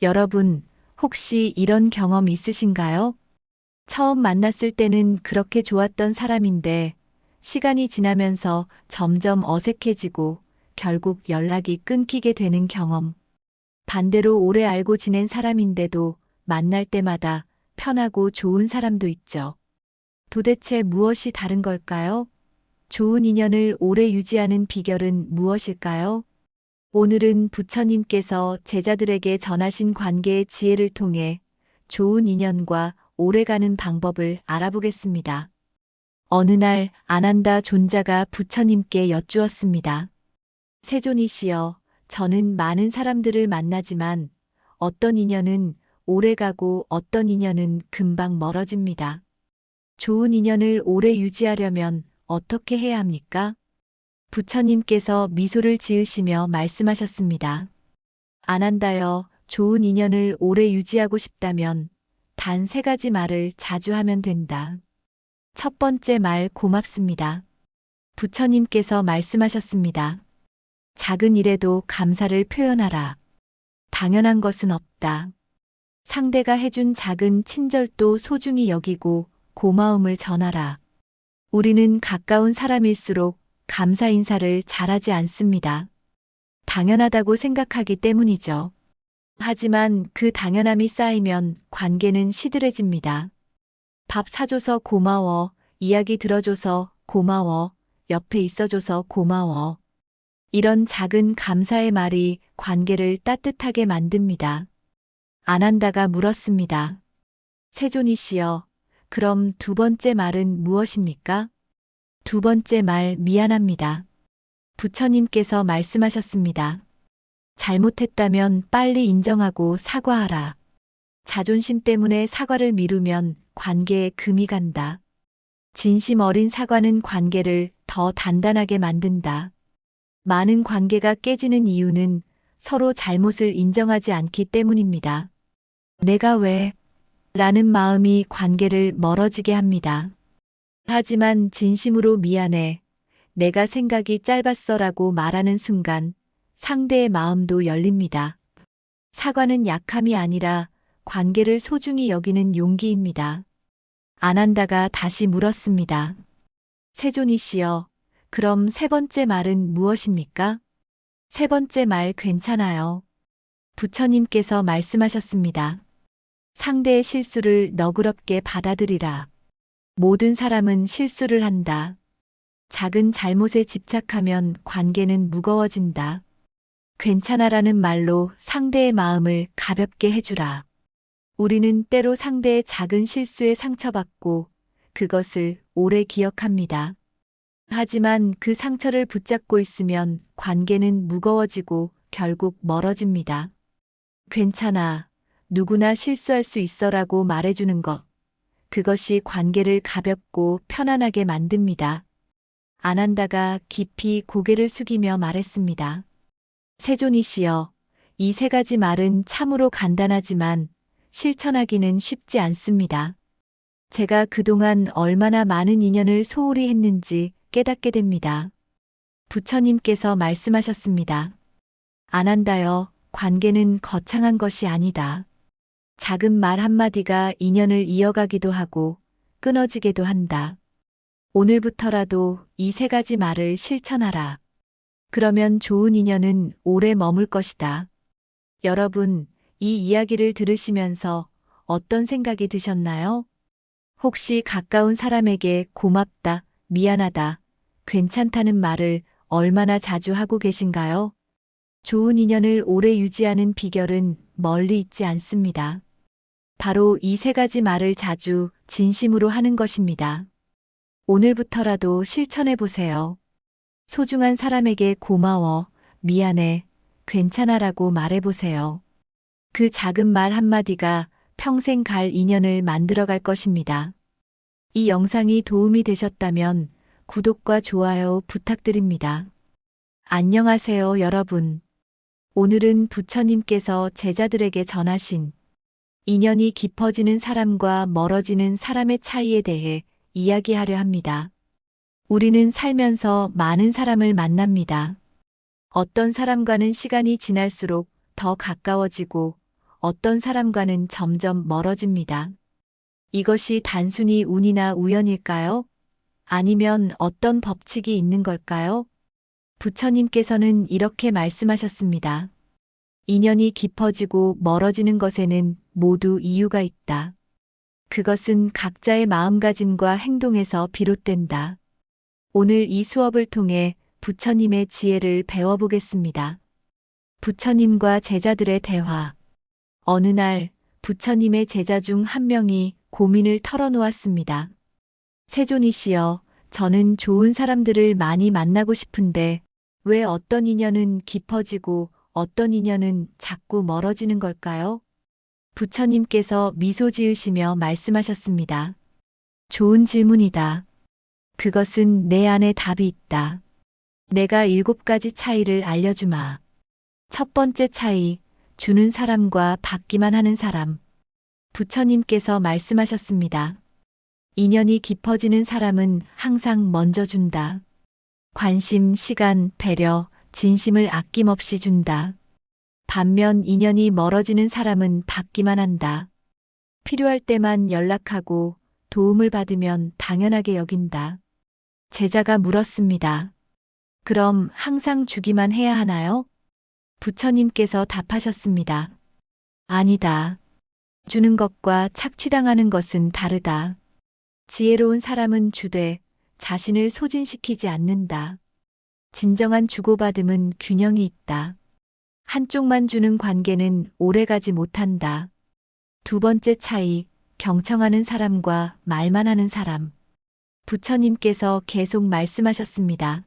여러분, 혹시 이런 경험 있으신가요? 처음 만났을 때는 그렇게 좋았던 사람인데, 시간이 지나면서 점점 어색해지고, 결국 연락이 끊기게 되는 경험. 반대로 오래 알고 지낸 사람인데도 만날 때마다 편하고 좋은 사람도 있죠. 도대체 무엇이 다른 걸까요? 좋은 인연을 오래 유지하는 비결은 무엇일까요? 오늘은 부처님께서 제자들에게 전하신 관계의 지혜를 통해 좋은 인연과 오래가는 방법을 알아보겠습니다. 어느 날 아난다 존자가 부처님께 여쭈었습니다. 세존이시여, 저는 많은 사람들을 만나지만 어떤 인연은 오래가고 어떤 인연은 금방 멀어집니다. 좋은 인연을 오래 유지하려면 어떻게 해야 합니까? 부처님께서 미소를 지으시며 말씀하셨습니다. 아난다여, 좋은 인연을 오래 유지하고 싶다면 단 3가지 말을 자주 하면 된다. 첫 번째 말 고맙습니다. 부처님께서 말씀하셨습니다. 작은 일에도 감사를 표현하라. 당연한 것은 없다. 상대가 해준 작은 친절도 소중히 여기고 고마움을 전하라. 우리는 가까운 사람일수록 감사 인사를 잘하지 않습니다. 당연하다고 생각하기 때문이죠. 하지만 그 당연함이 쌓이면 관계는 시들해집니다. 밥 사줘서 고마워, 이야기 들어줘서 고마워, 옆에 있어줘서 고마워. 이런 작은 감사의 말이 관계를 따뜻하게 만듭니다. 아난다가 물었습니다. 세존이시여, 그럼 2번째 말은 무엇입니까? 2번째 말 미안합니다. 부처님께서 말씀하셨습니다. 잘못했다면 빨리 인정하고 사과하라. 자존심 때문에 사과를 미루면 관계에 금이 간다. 진심 어린 사과는 관계를 더 단단하게 만든다. 많은 관계가 깨지는 이유는 서로 잘못을 인정하지 않기 때문입니다. 내가 왜? 라는 마음이 관계를 멀어지게 합니다. 하지만 진심으로 미안해. 내가 생각이 짧았어 라고 말하는 순간 상대의 마음도 열립니다. 사과는 약함이 아니라 관계를 소중히 여기는 용기입니다. 아난다가 다시 물었습니다. 세존이시여, 그럼 3번째 말은 무엇입니까? 3번째 말 괜찮아요. 부처님께서 말씀하셨습니다. 상대의 실수를 너그럽게 받아들이라. 모든 사람은 실수를 한다. 작은 잘못에 집착하면 관계는 무거워진다. 괜찮아라는 말로 상대의 마음을 가볍게 해주라. 우리는 때로 상대의 작은 실수에 상처받고 그것을 오래 기억합니다. 하지만 그 상처를 붙잡고 있으면 관계는 무거워지고 결국 멀어집니다. 괜찮아. 누구나 실수할 수 있어라고 말해주는 것. 그것이 관계를 가볍고 편안하게 만듭니다. 아난다가 깊이 고개를 숙이며 말했습니다. 세존이시여, 이 3가지 말은 참으로 간단하지만 실천하기는 쉽지 않습니다. 제가 그동안 얼마나 많은 인연을 소홀히 했는지 깨닫게 됩니다. 부처님께서 말씀하셨습니다. 아난다여, 관계는 거창한 것이 아니다. 작은 말 한마디가 인연을 이어가기도 하고 끊어지기도 한다. 오늘부터라도 이 3가지 말을 실천하라. 그러면 좋은 인연은 오래 머물 것이다. 여러분, 이 이야기를 들으시면서 어떤 생각이 드셨나요? 혹시 가까운 사람에게 고맙다, 미안하다, 괜찮다는 말을 얼마나 자주 하고 계신가요? 좋은 인연을 오래 유지하는 비결은 멀리 있지 않습니다. 바로 이 3가지 말을 자주 진심으로 하는 것입니다. 오늘부터라도 실천해 보세요. 소중한 사람에게 고마워, 미안해, 괜찮아라고 말해보세요. 그 작은 말 한마디가 평생 갈 인연을 만들어갈 것입니다. 이 영상이 도움이 되셨다면 구독과 좋아요 부탁드립니다. 안녕하세요, 여러분. 오늘은 부처님께서 제자들에게 전하신 인연이 깊어지는 사람과 멀어지는 사람의 차이에 대해 이야기하려 합니다. 우리는 살면서 많은 사람을 만납니다. 어떤 사람과는 시간이 지날수록 더 가까워지고 어떤 사람과는 점점 멀어집니다. 이것이 단순히 운이나 우연일까요? 아니면 어떤 법칙이 있는 걸까요? 부처님께서는 이렇게 말씀하셨습니다. 인연이 깊어지고 멀어지는 것에는 모두 이유가 있다. 그것은 각자의 마음가짐과 행동에서 비롯된다. 오늘 이 수업을 통해 부처님의 지혜를 배워보겠습니다. 부처님과 제자들의 대화. 어느 날 부처님의 제자 중 한 명이 고민을 털어놓았습니다. 세존이시여, 저는 좋은 사람들을 많이 만나고 싶은데 왜 어떤 인연은 깊어지고 어떤 인연은 자꾸 멀어지는 걸까요? 부처님께서 미소 지으시며 말씀하셨습니다. 좋은 질문이다. 그것은 내 안에 답이 있다. 내가 7가지 차이를 알려주마. 첫 번째 차이, 주는 사람과 받기만 하는 사람. 부처님께서 말씀하셨습니다. 인연이 깊어지는 사람은 항상 먼저 준다. 관심, 시간, 배려, 진심을 아낌없이 준다. 반면 인연이 멀어지는 사람은 받기만 한다. 필요할 때만 연락하고 도움을 받으면 당연하게 여긴다. 제자가 물었습니다. 그럼 항상 주기만 해야 하나요? 부처님께서 답하셨습니다. 아니다. 주는 것과 착취당하는 것은 다르다. 지혜로운 사람은 주되 자신을 소진시키지 않는다. 진정한 주고받음은 균형이 있다. 한쪽만 주는 관계는 오래가지 못한다. 두 번째 차이, 경청하는 사람과 말만 하는 사람. 부처님께서 계속 말씀하셨습니다.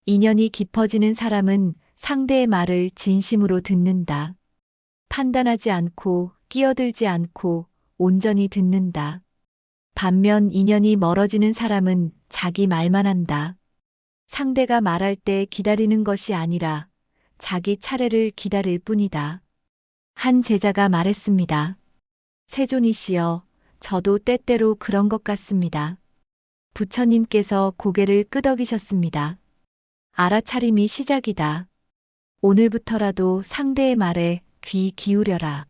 인연이 깊어지는 사람은 상대의 말을 진심으로 듣는다. 판단하지 않고 끼어들지 않고 온전히 듣는다. 반면 인연이 멀어지는 사람은 자기 말만 한다. 상대가 말할 때 기다리는 것이 아니라 자기 차례를 기다릴 뿐이다. 한 제자가 말했습니다. 세존이시여, 저도 때때로 그런 것 같습니다. 부처님께서 고개를 끄덕이셨습니다. 알아차림이 시작이다. 오늘부터라도 상대의 말에 귀 기울여라.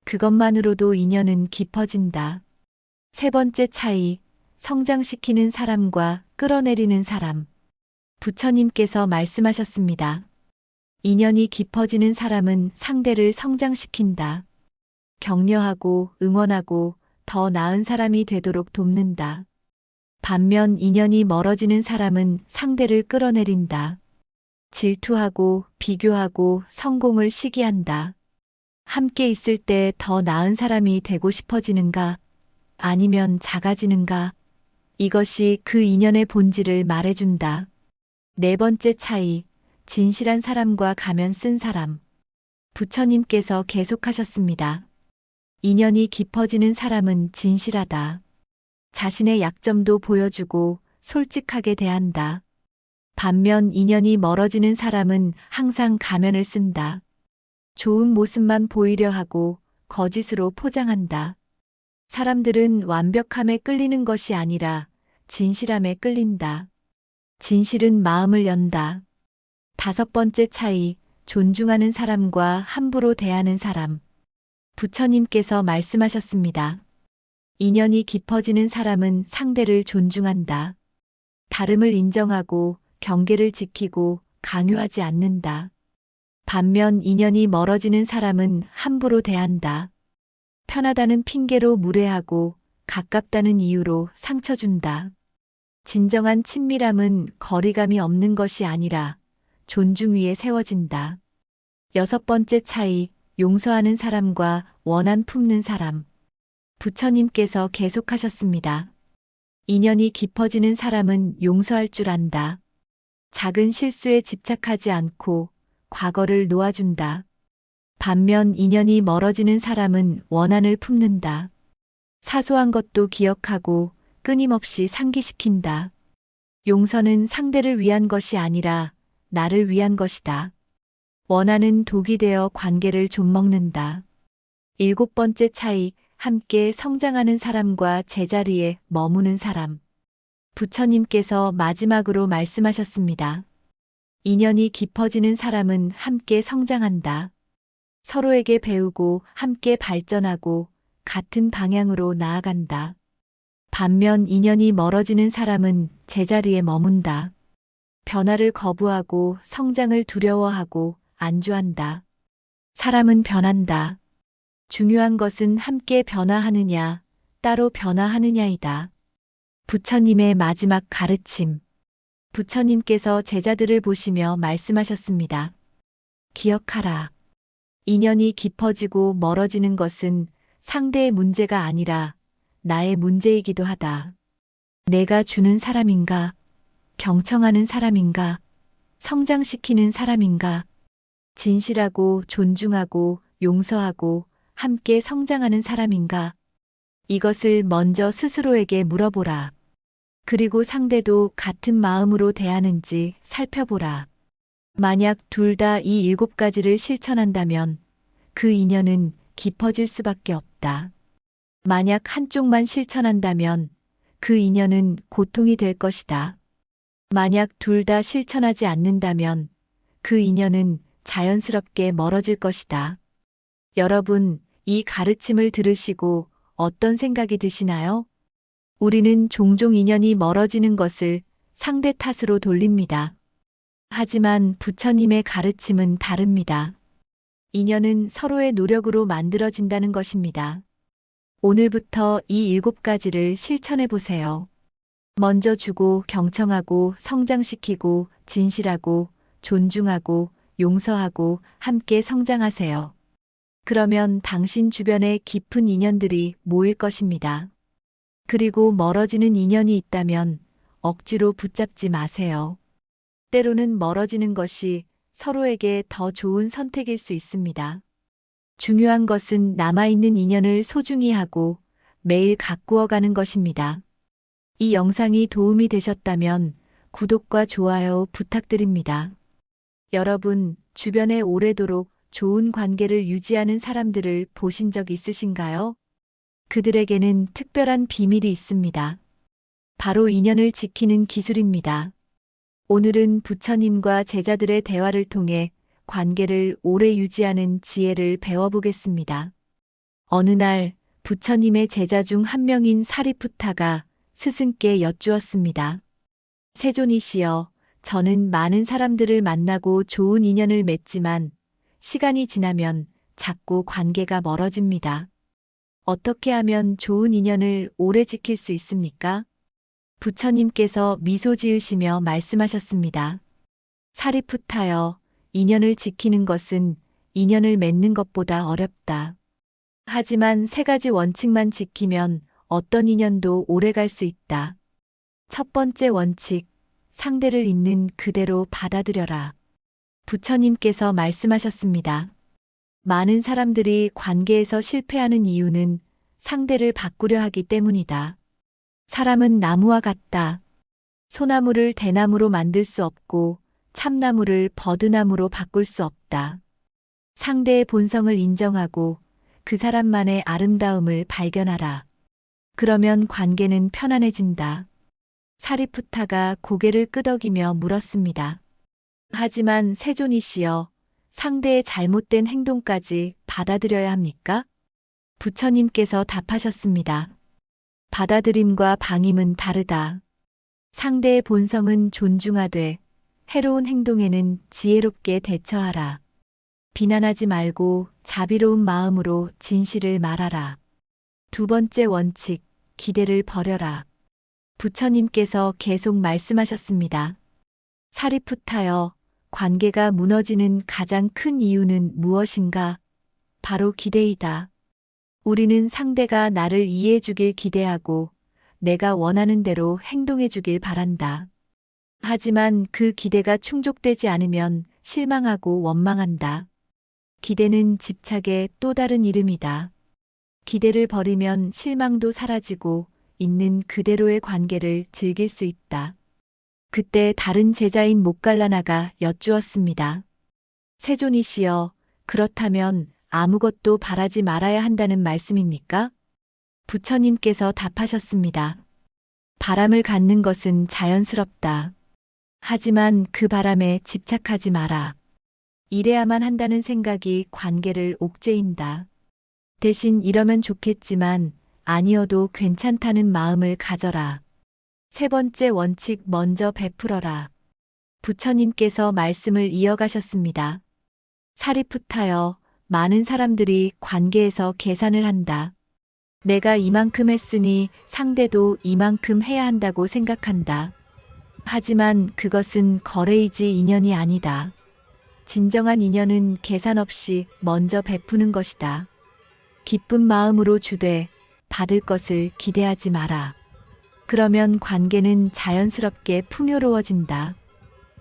그것만으로도 인연은 깊어진다. 세 번째 차이, 성장시키는 사람과 끌어내리는 사람. 부처님께서 말씀하셨습니다. 인연이 깊어지는 사람은 상대를 성장시킨다. 격려하고 응원하고 더 나은 사람이 되도록 돕는다. 반면 인연이 멀어지는 사람은 상대를 끌어내린다. 질투하고 비교하고 성공을 시기한다. 함께 있을 때 더 나은 사람이 되고 싶어지는가? 아니면 작아지는가? 이것이 그 인연의 본질을 말해준다. 네 번째 차이, 진실한 사람과 가면 쓴 사람. 부처님께서 계속하셨습니다. 인연이 깊어지는 사람은 진실하다. 자신의 약점도 보여주고 솔직하게 대한다. 반면 인연이 멀어지는 사람은 항상 가면을 쓴다. 좋은 모습만 보이려 하고 거짓으로 포장한다. 사람들은 완벽함에 끌리는 것이 아니라 진실함에 끌린다. 진실은 마음을 연다. 다섯 번째 차이, 존중하는 사람과 함부로 대하는 사람. 부처님께서 말씀하셨습니다. 인연이 깊어지는 사람은 상대를 존중한다. 다름을 인정하고 경계를 지키고 강요하지 않는다. 반면 인연이 멀어지는 사람은 함부로 대한다. 편하다는 핑계로 무례하고 가깝다는 이유로 상처 준다. 진정한 친밀함은 거리감이 없는 것이 아니라 존중 위에 세워진다. 여섯 번째 차이, 용서하는 사람과 원한 품는 사람. 부처님께서 계속하셨습니다. 인연이 깊어지는 사람은 용서할 줄 안다. 작은 실수에 집착하지 않고 과거를 놓아준다. 반면 인연이 멀어지는 사람은 원한을 품는다. 사소한 것도 기억하고 끊임없이 상기시킨다. 용서는 상대를 위한 것이 아니라 나를 위한 것이다. 원한은 독이 되어 관계를 좀먹는다. 일곱 번째 차이, 함께 성장하는 사람과 제자리에 머무는 사람. 부처님께서 마지막으로 말씀하셨습니다. 인연이 깊어지는 사람은 함께 성장한다. 서로에게 배우고 함께 발전하고 같은 방향으로 나아간다. 반면 인연이 멀어지는 사람은 제자리에 머문다. 변화를 거부하고 성장을 두려워하고 안주한다. 사람은 변한다. 중요한 것은 함께 변화하느냐, 따로 변화하느냐이다. 부처님의 마지막 가르침. 부처님께서 제자들을 보시며 말씀하셨습니다. 기억하라. 인연이 깊어지고 멀어지는 것은 상대의 문제가 아니라 나의 문제이기도 하다. 내가 주는 사람인가? 경청하는 사람인가? 성장시키는 사람인가? 진실하고 존중하고 용서하고 함께 성장하는 사람인가? 이것을 먼저 스스로에게 물어보라. 그리고 상대도 같은 마음으로 대하는지 살펴보라. 만약 둘 다 이 7가지를 실천한다면 그 인연은 깊어질 수밖에 없다. 만약 한쪽만 실천한다면 그 인연은 고통이 될 것이다. 만약 둘 다 실천하지 않는다면 그 인연은 자연스럽게 멀어질 것이다. 여러분, 이 가르침을 들으시고 어떤 생각이 드시나요? 우리는 종종 인연이 멀어지는 것을 상대 탓으로 돌립니다. 하지만 부처님의 가르침은 다릅니다. 인연은 서로의 노력으로 만들어진다는 것입니다. 오늘부터 이 7가지를 실천해 보세요. 먼저 주고 경청하고 성장시키고 진실하고 존중하고 용서하고 함께 성장하세요. 그러면 당신 주변에 깊은 인연들이 모일 것입니다. 그리고 멀어지는 인연이 있다면 억지로 붙잡지 마세요. 때로는 멀어지는 것이 서로에게 더 좋은 선택일 수 있습니다. 중요한 것은 남아있는 인연을 소중히 하고 매일 가꾸어 가는 것입니다. 이 영상이 도움이 되셨다면 구독과 좋아요 부탁드립니다. 여러분, 주변에 오래도록 좋은 관계를 유지하는 사람들을 보신 적 있으신가요? 그들에게는 특별한 비밀이 있습니다. 바로 인연을 지키는 기술입니다. 오늘은 부처님과 제자들의 대화를 통해 관계를 오래 유지하는 지혜를 배워보겠습니다. 어느 날 부처님의 제자 중 한 명인 사리푸타가 스승께 여쭈었습니다. 세존이시여, 저는 많은 사람들을 만나고 좋은 인연을 맺지만 시간이 지나면 자꾸 관계가 멀어집니다. 어떻게 하면 좋은 인연을 오래 지킬 수 있습니까? 부처님께서 미소 지으시며 말씀하셨습니다. 사리푸타여, 인연을 지키는 것은 인연을 맺는 것보다 어렵다. 하지만 3가지 원칙만 지키면 어떤 인연도 오래 갈 수 있다. 첫 번째 원칙, 상대를 있는 그대로 받아들여라. 부처님께서 말씀하셨습니다. 많은 사람들이 관계에서 실패하는 이유는 상대를 바꾸려 하기 때문이다. 사람은 나무와 같다. 소나무를 대나무로 만들 수 없고 참나무를 버드나무로 바꿀 수 없다. 상대의 본성을 인정하고 그 사람만의 아름다움을 발견하라. 그러면 관계는 편안해진다. 사리푸타가 고개를 끄덕이며 물었습니다. 하지만 세존이시여, 상대의 잘못된 행동까지 받아들여야 합니까? 부처님께서 답하셨습니다. 받아들임과 방임은 다르다. 상대의 본성은 존중하되 해로운 행동에는 지혜롭게 대처하라. 비난하지 말고 자비로운 마음으로 진실을 말하라. 두 번째 원칙, 기대를 버려라. 부처님께서 계속 말씀하셨습니다. 사리푸타여, 관계가 무너지는 가장 큰 이유는 무엇인가? 바로 기대이다. 우리는 상대가 나를 이해해 주길 기대하고 내가 원하는 대로 행동해 주길 바란다. 하지만 그 기대가 충족되지 않으면 실망하고 원망한다. 기대는 집착의 또 다른 이름이다. 기대를 버리면 실망도 사라지고 있는 그대로의 관계를 즐길 수 있다. 그때 다른 제자인 모갈라나가 여쭈었습니다. 세존이시여, 그렇다면 아무것도 바라지 말아야 한다는 말씀입니까? 부처님께서 답하셨습니다. 바람을 갖는 것은 자연스럽다. 하지만 그 바람에 집착하지 마라. 이래야만 한다는 생각이 관계를 옥죄인다. 대신 이러면 좋겠지만 아니어도 괜찮다는 마음을 가져라. 세 번째 원칙, 먼저 베풀어라. 부처님께서 말씀을 이어가셨습니다. 사리푸타여, 많은 사람들이 관계에서 계산을 한다. 내가 이만큼 했으니 상대도 이만큼 해야 한다고 생각한다. 하지만 그것은 거래이지 인연이 아니다. 진정한 인연은 계산 없이 먼저 베푸는 것이다. 기쁜 마음으로 주되 받을 것을 기대하지 마라. 그러면 관계는 자연스럽게 풍요로워진다.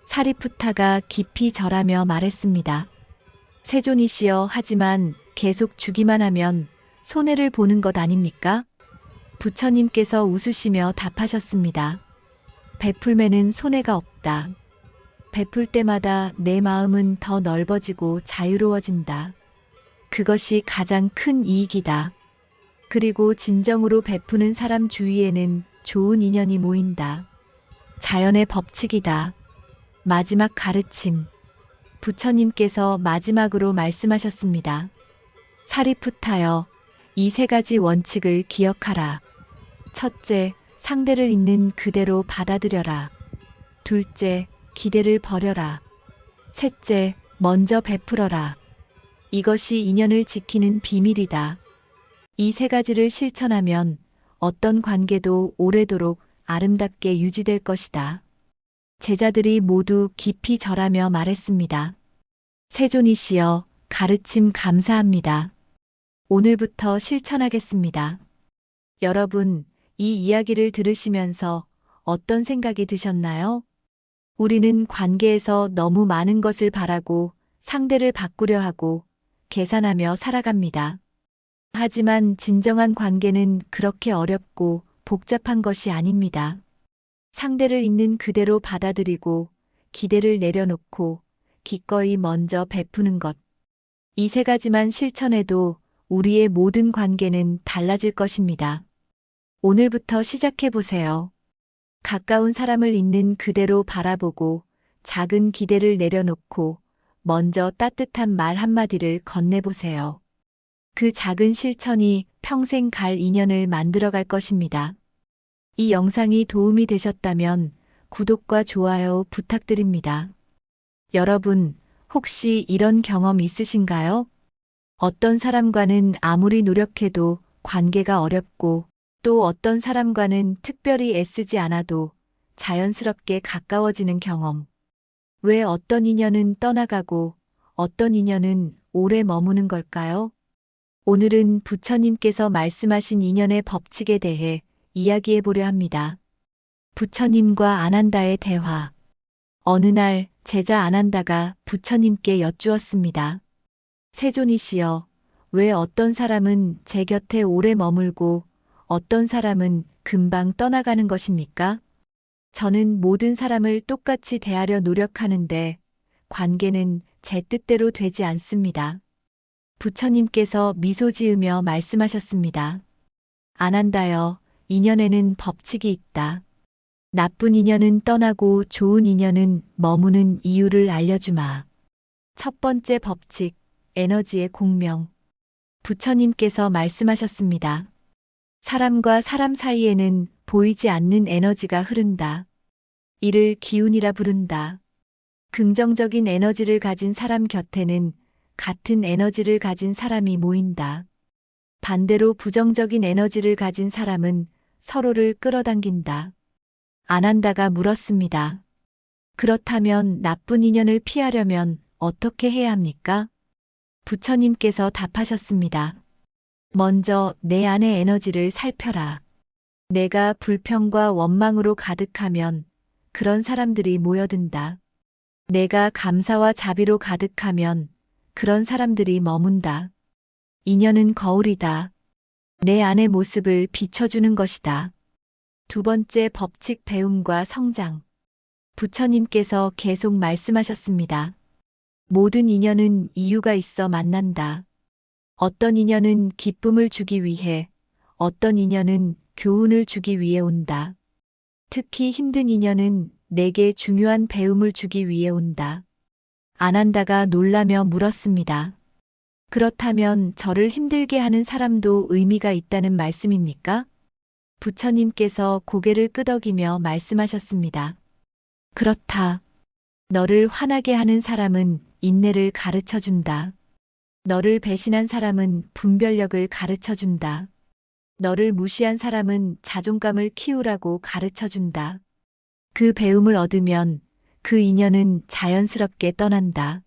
사리푸타가 깊이 절하며 말했습니다. 세존이시여, 하지만 계속 주기만 하면 손해를 보는 것 아닙니까? 부처님께서 웃으시며 답하셨습니다. 베풀매는 손해가 없다. 베풀 때마다 내 마음은 더 넓어지고 자유로워진다. 그것이 가장 큰 이익이다. 그리고 진정으로 베푸는 사람 주위에는 좋은 인연이 모인다. 자연의 법칙이다. 마지막 가르침. 부처님께서 마지막으로 말씀하셨습니다. 사리푸타여, 이 세 가지 원칙을 기억하라. 첫째, 상대를 있는 그대로 받아들여라. 둘째, 기대를 버려라. 셋째, 먼저 베풀어라. 이것이 인연을 지키는 비밀이다. 이 세 가지를 실천하면 어떤 관계도 오래도록 아름답게 유지될 것이다. 제자들이 모두 깊이 절하며 말했습니다. 세존이시여, 가르침 감사합니다. 오늘부터 실천하겠습니다. 여러분, 이 이야기를 들으시면서 어떤 생각이 드셨나요? 우리는 관계에서 너무 많은 것을 바라고 상대를 바꾸려 하고 계산하며 살아갑니다. 하지만 진정한 관계는 그렇게 어렵고 복잡한 것이 아닙니다. 상대를 있는 그대로 받아들이고 기대를 내려놓고 기꺼이 먼저 베푸는 것. 이 세 가지만 실천해도 우리의 모든 관계는 달라질 것입니다. 오늘부터 시작해 보세요. 가까운 사람을 있는 그대로 바라보고 작은 기대를 내려놓고 먼저 따뜻한 말 한마디를 건네보세요. 그 작은 실천이 평생 갈 인연을 만들어갈 것입니다. 이 영상이 도움이 되셨다면 구독과 좋아요 부탁드립니다. 여러분, 혹시 이런 경험 있으신가요? 어떤 사람과는 아무리 노력해도 관계가 어렵고 또 어떤 사람과는 특별히 애쓰지 않아도 자연스럽게 가까워지는 경험. 왜 어떤 인연은 떠나가고 어떤 인연은 오래 머무는 걸까요? 오늘은 부처님께서 말씀하신 인연의 법칙에 대해 이야기해 보려 합니다. 부처님과 아난다의 대화. 어느 날 제자 아난다가 부처님께 여쭈었습니다. 세존이시여, 왜 어떤 사람은 제 곁에 오래 머물고 어떤 사람은 금방 떠나가는 것입니까? 저는 모든 사람을 똑같이 대하려 노력하는데 관계는 제 뜻대로 되지 않습니다. 부처님께서 미소 지으며 말씀하셨습니다. 아난다여, 인연에는 법칙이 있다. 나쁜 인연은 떠나고 좋은 인연은 머무는 이유를 알려주마. 첫 번째 법칙, 에너지의 공명. 부처님께서 말씀하셨습니다. 사람과 사람 사이에는 보이지 않는 에너지가 흐른다. 이를 기운이라 부른다. 긍정적인 에너지를 가진 사람 곁에는 같은 에너지를 가진 사람이 모인다. 반대로 부정적인 에너지를 가진 사람은 서로를 끌어당긴다. 아난다가 물었습니다. 그렇다면 나쁜 인연을 피하려면 어떻게 해야 합니까? 부처님께서 답하셨습니다. 먼저 내 안의 에너지를 살펴라. 내가 불평과 원망으로 가득하면 그런 사람들이 모여든다. 내가 감사와 자비로 가득하면 그런 사람들이 머문다. 인연은 거울이다. 내 안의 모습을 비춰주는 것이다. 두 번째 법칙, 배움과 성장. 부처님께서 계속 말씀하셨습니다. 모든 인연은 이유가 있어 만난다. 어떤 인연은 기쁨을 주기 위해, 어떤 인연은 교훈을 주기 위해 온다. 특히 힘든 인연은 내게 중요한 배움을 주기 위해 온다. 아난다가 놀라며 물었습니다. 그렇다면 저를 힘들게 하는 사람도 의미가 있다는 말씀입니까? 부처님께서 고개를 끄덕이며 말씀하셨습니다. 그렇다. 너를 화나게 하는 사람은 인내를 가르쳐 준다. 너를 배신한 사람은 분별력을 가르쳐 준다. 너를 무시한 사람은 자존감을 키우라고 가르쳐 준다. 그 배움을 얻으면 그 인연은 자연스럽게 떠난다.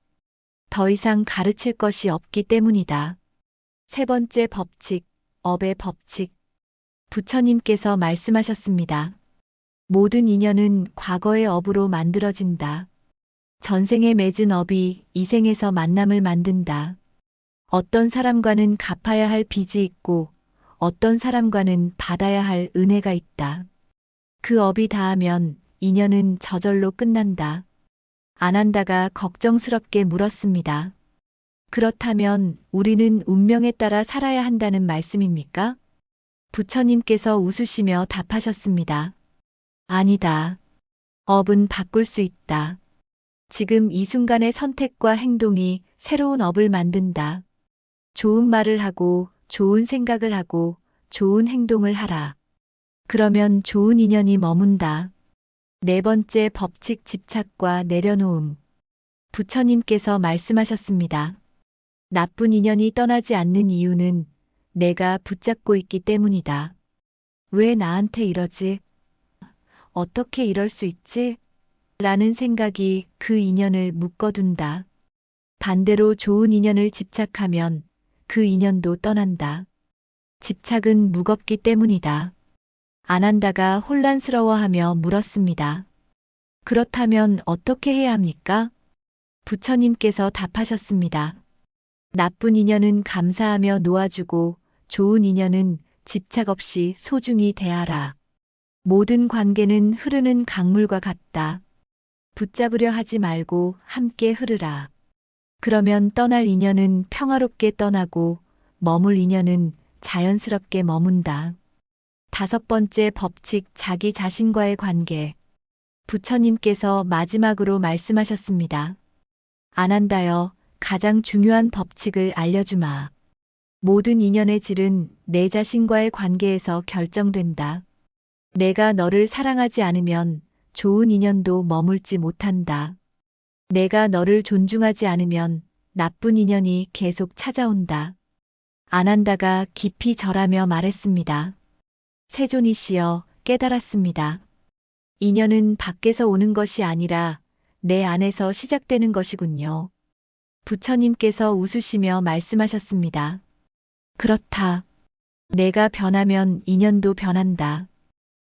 더 이상 가르칠 것이 없기 때문이다. 세 번째 법칙, 업의 법칙. 부처님께서 말씀하셨습니다. 모든 인연은 과거의 업으로 만들어진다. 전생에 맺은 업이 이 생에서 만남을 만든다. 어떤 사람과는 갚아야 할 빚이 있고 어떤 사람과는 받아야 할 은혜가 있다. 그 업이 닿으면 인연은 저절로 끝난다. 아난다가 걱정스럽게 물었습니다. 그렇다면 우리는 운명에 따라 살아야 한다는 말씀입니까? 부처님께서 웃으시며 답하셨습니다. 아니다. 업은 바꿀 수 있다. 지금 이 순간의 선택과 행동이 새로운 업을 만든다. 좋은 말을 하고 좋은 생각을 하고 좋은 행동을 하라. 그러면 좋은 인연이 머문다. 네 번째 법칙 집착과 내려놓음. 부처님께서 말씀하셨습니다. 나쁜 인연이 떠나지 않는 이유는 내가 붙잡고 있기 때문이다. 왜 나한테 이러지? 어떻게 이럴 수 있지? 라는 생각이 그 인연을 묶어둔다. 반대로 좋은 인연을 집착하면 그 인연도 떠난다. 집착은 무겁기 때문이다. 아난다가 혼란스러워하며 물었습니다. 그렇다면 어떻게 해야 합니까? 부처님께서 답하셨습니다. 나쁜 인연은 감사하며 놓아주고 좋은 인연은 집착 없이 소중히 대하라. 모든 관계는 흐르는 강물과 같다. 붙잡으려 하지 말고 함께 흐르라. 그러면 떠날 인연은 평화롭게 떠나고 머물 인연은 자연스럽게 머문다. 다섯 번째 법칙 자기 자신과의 관계. 부처님께서 마지막으로 말씀하셨습니다. 아난다여, 가장 중요한 법칙을 알려주마. 모든 인연의 질은 내 자신과의 관계에서 결정된다. 내가 너를 사랑하지 않으면 좋은 인연도 머물지 못한다. 내가 너를 존중하지 않으면 나쁜 인연이 계속 찾아온다. 아난다가 깊이 절하며 말했습니다. 세존이시여, 깨달았습니다. 인연은 밖에서 오는 것이 아니라 내 안에서 시작되는 것이군요. 부처님께서 웃으시며 말씀하셨습니다. 그렇다. 내가 변하면 인연도 변한다.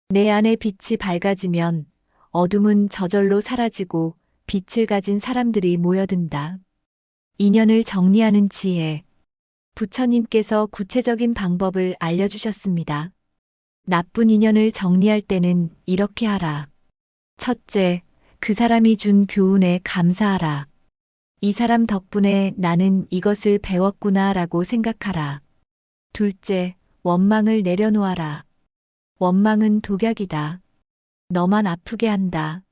내 안의 빛이 밝아지면 어둠은 저절로 사라지고 빛을 가진 사람들이 모여든다. 인연을 정리하는 지혜. 부처님께서 구체적인 방법을 알려주셨습니다. 나쁜 인연을 정리할 때는 이렇게 하라. 첫째, 그 사람이 준 교훈에 감사하라. 이 사람 덕분에 나는 이것을 배웠구나 라고 생각하라. 둘째, 원망을 내려놓아라. 원망은 독약이다. 너만 아프게 한다.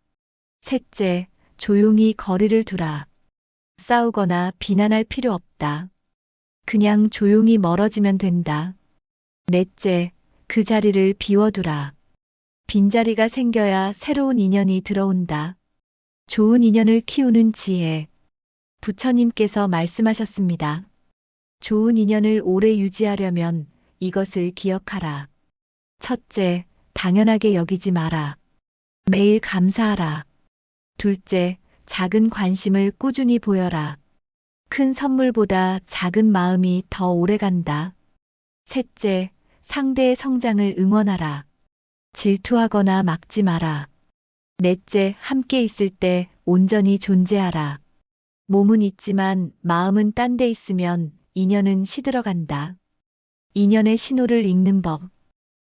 셋째, 조용히 거리를 두라. 싸우거나 비난할 필요 없다. 그냥 조용히 멀어지면 된다. 넷째, 그 자리를 비워두라. 빈자리가 생겨야 새로운 인연이 들어온다. 좋은 인연을 키우는 지혜. 부처님께서 말씀하셨습니다. 좋은 인연을 오래 유지하려면 이것을 기억하라. 첫째, 당연하게 여기지 마라. 매일 감사하라. 둘째, 작은 관심을 꾸준히 보여라. 큰 선물보다 작은 마음이 더 오래 간다. 셋째, 상대의 성장을 응원하라. 질투하거나 막지 마라. 넷째, 함께 있을 때 온전히 존재하라. 몸은 있지만 마음은 딴 데 있으면 인연은 시들어간다. 인연의 신호를 읽는 법.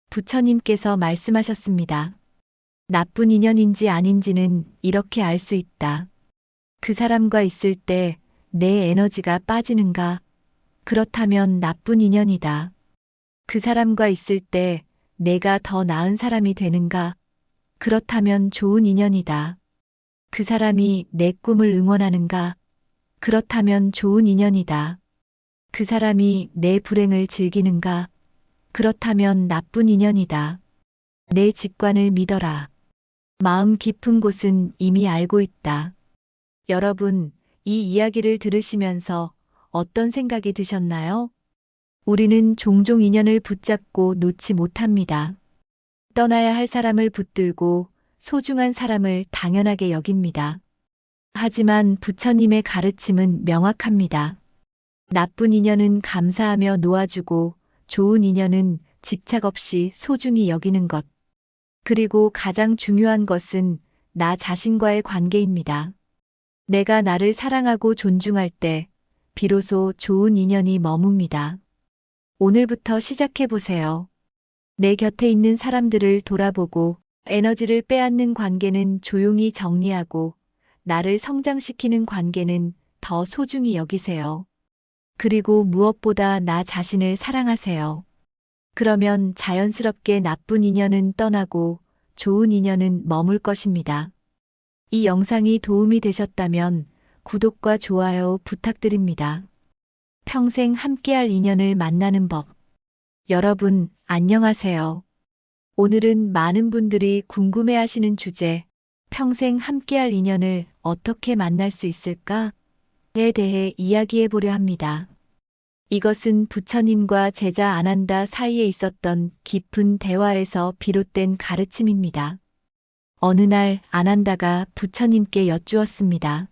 부처님께서 말씀하셨습니다. 나쁜 인연인지 아닌지는 이렇게 알 수 있다. 그 사람과 있을 때 내 에너지가 빠지는가? 그렇다면 나쁜 인연이다. 그 사람과 있을 때 내가 더 나은 사람이 되는가? 그렇다면 좋은 인연이다. 그 사람이 내 꿈을 응원하는가? 그렇다면 좋은 인연이다. 그 사람이 내 불행을 즐기는가? 그렇다면 나쁜 인연이다. 내 직관을 믿어라. 마음 깊은 곳은 이미 알고 있다. 여러분, 이 이야기를 들으시면서 어떤 생각이 드셨나요? 우리는 종종 인연을 붙잡고 놓지 못합니다. 떠나야 할 사람을 붙들고 소중한 사람을 당연하게 여깁니다. 하지만 부처님의 가르침은 명확합니다. 나쁜 인연은 감사하며 놓아주고 좋은 인연은 집착 없이 소중히 여기는 것. 그리고 가장 중요한 것은 나 자신과의 관계입니다. 내가 나를 사랑하고 존중할 때 비로소 좋은 인연이 머뭅니다. 오늘부터 시작해보세요. 내 곁에 있는 사람들을 돌아보고 에너지를 빼앗는 관계는 조용히 정리하고 나를 성장시키는 관계는 더 소중히 여기세요. 그리고 무엇보다 나 자신을 사랑하세요. 그러면 자연스럽게 나쁜 인연은 떠나고 좋은 인연은 머물 것입니다. 이 영상이 도움이 되셨다면 구독과 좋아요 부탁드립니다. 평생 함께할 인연을 만나는 법. 여러분, 안녕하세요. 오늘은 많은 분들이 궁금해하시는 주제, 평생 함께할 인연을 어떻게 만날 수 있을까에 대해 이야기해 보려 합니다. 이것은 부처님과 제자 아난다 사이에 있었던 깊은 대화에서 비롯된 가르침입니다. 어느 날 아난다가 부처님께 여쭈었습니다.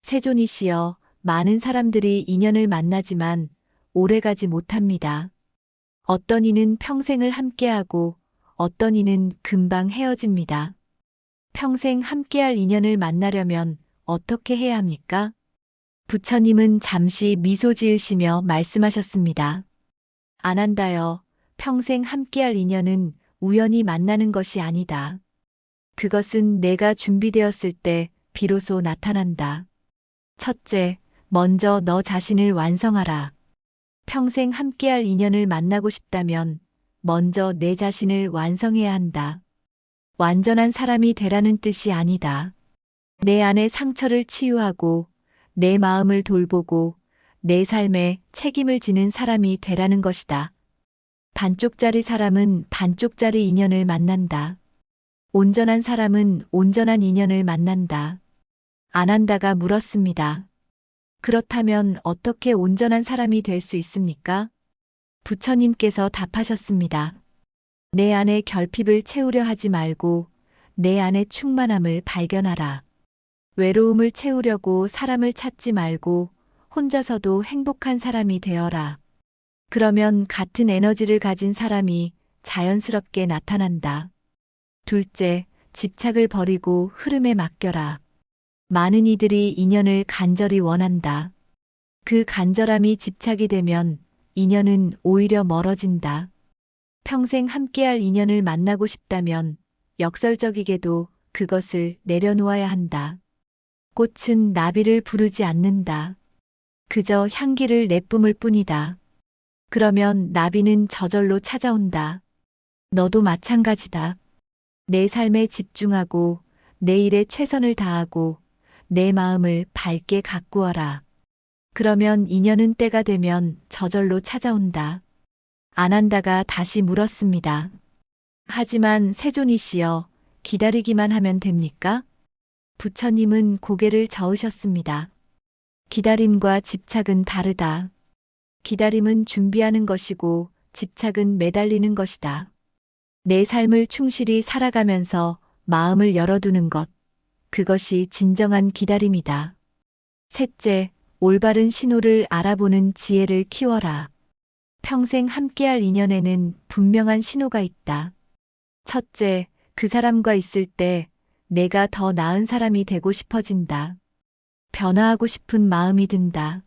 세존이시여, 많은 사람들이 인연을 만나지만 오래가지 못합니다. 어떤 이는 평생을 함께하고 어떤 이는 금방 헤어집니다. 평생 함께할 인연을 만나려면 어떻게 해야 합니까? 부처님은 잠시 미소 지으시며 말씀하셨습니다. 아난다여, 평생 함께할 인연은 우연히 만나는 것이 아니다. 그것은 내가 준비되었을 때 비로소 나타난다. 첫째, 먼저 너 자신을 완성하라. 평생 함께할 인연을 만나고 싶다면 먼저 내 자신을 완성해야 한다. 완전한 사람이 되라는 뜻이 아니다. 내 안의 상처를 치유하고 내 마음을 돌보고 내 삶에 책임을 지는 사람이 되라는 것이다. 반쪽짜리 사람은 반쪽짜리 인연을 만난다. 온전한 사람은 온전한 인연을 만난다. 아난다가 물었습니다. 그렇다면 어떻게 온전한 사람이 될 수 있습니까? 부처님께서 답하셨습니다. 내 안에 결핍을 채우려 하지 말고 내 안에 충만함을 발견하라. 외로움을 채우려고 사람을 찾지 말고 혼자서도 행복한 사람이 되어라. 그러면 같은 에너지를 가진 사람이 자연스럽게 나타난다. 둘째, 집착을 버리고 흐름에 맡겨라. 많은 이들이 인연을 간절히 원한다. 그 간절함이 집착이 되면 인연은 오히려 멀어진다. 평생 함께할 인연을 만나고 싶다면 역설적이게도 그것을 내려놓아야 한다. 꽃은 나비를 부르지 않는다. 그저 향기를 내뿜을 뿐이다. 그러면 나비는 저절로 찾아온다. 너도 마찬가지다. 내 삶에 집중하고 내 일에 최선을 다하고 내 마음을 밝게 가꾸어라. 그러면 인연은 때가 되면 저절로 찾아온다. 아난다가 다시 물었습니다. 하지만 세존이시여, 기다리기만 하면 됩니까? 부처님은 고개를 저으셨습니다. 기다림과 집착은 다르다. 기다림은 준비하는 것이고 집착은 매달리는 것이다. 내 삶을 충실히 살아가면서 마음을 열어두는 것. 그것이 진정한 기다림이다. 셋째, 올바른 신호를 알아보는 지혜를 키워라. 평생 함께할 인연에는 분명한 신호가 있다. 첫째, 그 사람과 있을 때 내가 더 나은 사람이 되고 싶어진다. 변화하고 싶은 마음이 든다.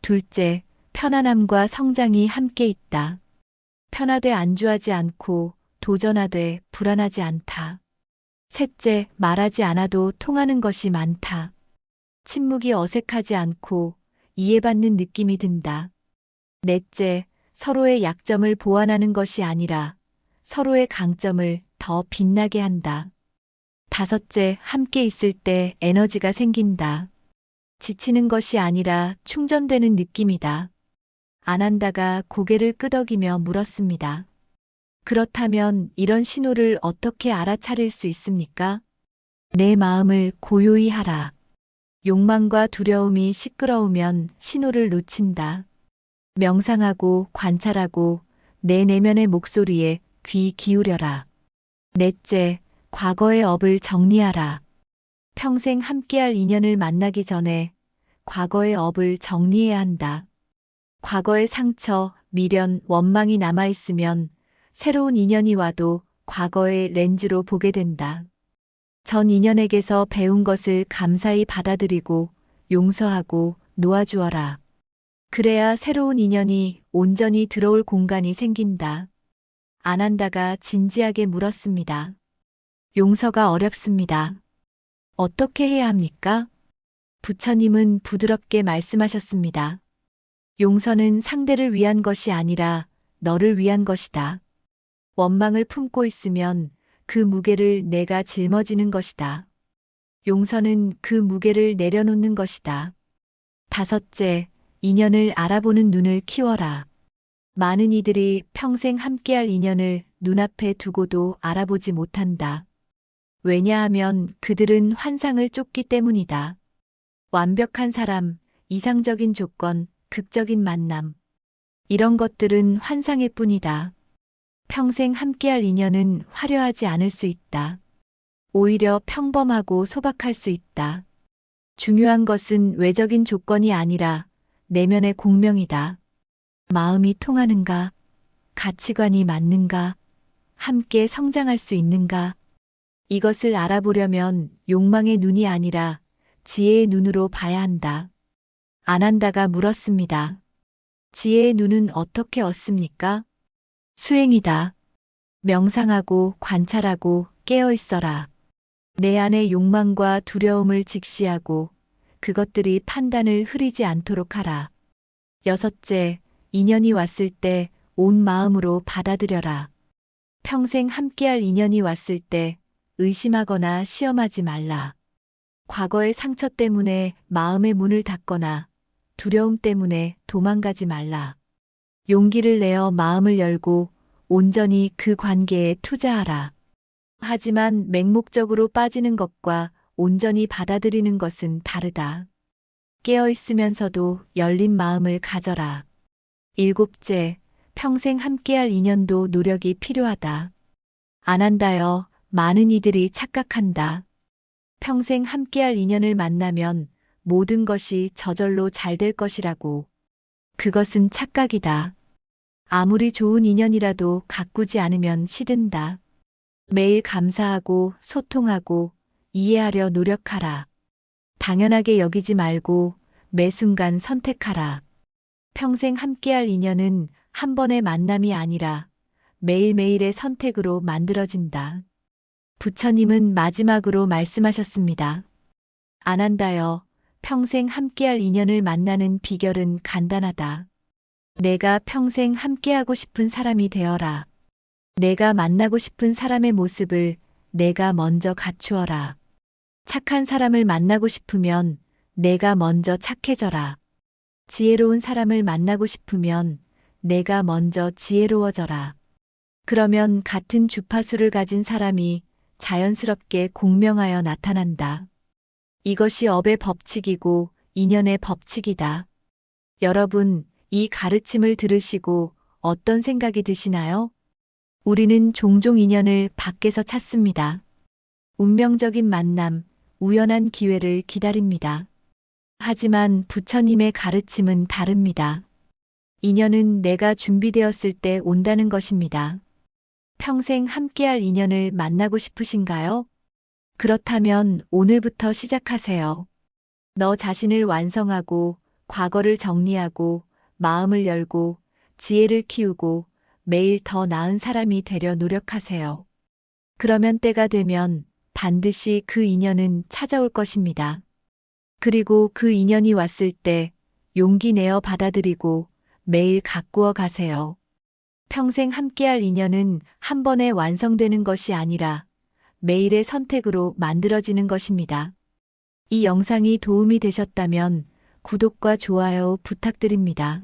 둘째, 편안함과 성장이 함께 있다. 편하되 안주하지 않고 도전하되 불안하지 않다. 셋째, 말하지 않아도 통하는 것이 많다. 침묵이 어색하지 않고 이해받는 느낌이 든다. 넷째, 서로의 약점을 보완하는 것이 아니라 서로의 강점을 더 빛나게 한다. 다섯째, 함께 있을 때 에너지가 생긴다. 지치는 것이 아니라 충전되는 느낌이다. 아난다가 고개를 끄덕이며 물었습니다. 그렇다면 이런 신호를 어떻게 알아차릴 수 있습니까? 내 마음을 고요히 하라. 욕망과 두려움이 시끄러우면 신호를 놓친다. 명상하고 관찰하고 내 내면의 목소리에 귀 기울여라. 넷째, 과거의 업을 정리하라. 평생 함께할 인연을 만나기 전에 과거의 업을 정리해야 한다. 과거의 상처, 미련, 원망이 남아있으면 새로운 인연이 와도 과거의 렌즈로 보게 된다. 전 인연에게서 배운 것을 감사히 받아들이고 용서하고 놓아주어라. 그래야 새로운 인연이 온전히 들어올 공간이 생긴다. 아난다가 진지하게 물었습니다. 용서가 어렵습니다. 어떻게 해야 합니까? 부처님은 부드럽게 말씀하셨습니다. 용서는 상대를 위한 것이 아니라 너를 위한 것이다. 원망을 품고 있으면 그 무게를 내가 짊어지는 것이다. 용서는 그 무게를 내려놓는 것이다. 다섯째, 인연을 알아보는 눈을 키워라. 많은 이들이 평생 함께할 인연을 눈앞에 두고도 알아보지 못한다. 왜냐하면 그들은 환상을 쫓기 때문이다. 완벽한 사람, 이상적인 조건, 극적인 만남. 이런 것들은 환상일 뿐이다. 평생 함께할 인연은 화려하지 않을 수 있다. 오히려 평범하고 소박할 수 있다. 중요한 것은 외적인 조건이 아니라 내면의 공명이다. 마음이 통하는가? 가치관이 맞는가? 함께 성장할 수 있는가? 이것을 알아보려면 욕망의 눈이 아니라 지혜의 눈으로 봐야 한다. 아난다가 물었습니다. 지혜의 눈은 어떻게 얻습니까? 수행이다. 명상하고 관찰하고 깨어 있어라. 내 안의 욕망과 두려움을 직시하고 그것들이 판단을 흐리지 않도록 하라. 여섯째, 인연이 왔을 때 온 마음으로 받아들여라. 평생 함께할 인연이 왔을 때 의심하거나 시험하지 말라. 과거의 상처 때문에 마음의 문을 닫거나 두려움 때문에 도망가지 말라. 용기를 내어 마음을 열고 온전히 그 관계에 투자하라. 하지만 맹목적으로 빠지는 것과 온전히 받아들이는 것은 다르다. 깨어 있으면서도 열린 마음을 가져라. 일곱째, 평생 함께할 인연도 노력이 필요하다. 아난다여, 많은 이들이 착각한다. 평생 함께할 인연을 만나면 모든 것이 저절로 잘 될 것이라고. 그것은 착각이다. 아무리 좋은 인연이라도 가꾸지 않으면 시든다. 매일 감사하고 소통하고 이해하려 노력하라. 당연하게 여기지 말고 매 순간 선택하라. 평생 함께할 인연은 한 번의 만남이 아니라 매일매일의 선택으로 만들어진다. 부처님은 마지막으로 말씀하셨습니다. 아난다여, 평생 함께할 인연을 만나는 비결은 간단하다. 내가 평생 함께하고 싶은 사람이 되어라. 내가 만나고 싶은 사람의 모습을 내가 먼저 갖추어라. 착한 사람을 만나고 싶으면 내가 먼저 착해져라. 지혜로운 사람을 만나고 싶으면 내가 먼저 지혜로워져라. 그러면 같은 주파수를 가진 사람이 자연스럽게 공명하여 나타난다. 이것이 업의 법칙이고 인연의 법칙이다. 여러분, 이 가르침을 들으시고 어떤 생각이 드시나요? 우리는 종종 인연을 밖에서 찾습니다. 운명적인 만남, 우연한 기회를 기다립니다. 하지만 부처님의 가르침은 다릅니다. 인연은 내가 준비되었을 때 온다는 것입니다. 평생 함께할 인연을 만나고 싶으신가요? 그렇다면 오늘부터 시작하세요. 너 자신을 완성하고 과거를 정리하고 마음을 열고 지혜를 키우고 매일 더 나은 사람이 되려 노력하세요. 그러면 때가 되면 반드시 그 인연은 찾아올 것입니다. 그리고 그 인연이 왔을 때 용기 내어 받아들이고 매일 가꾸어 가세요. 평생 함께할 인연은 한 번에 완성되는 것이 아니라 매일의 선택으로 만들어지는 것입니다. 이 영상이 도움이 되셨다면 구독과 좋아요 부탁드립니다.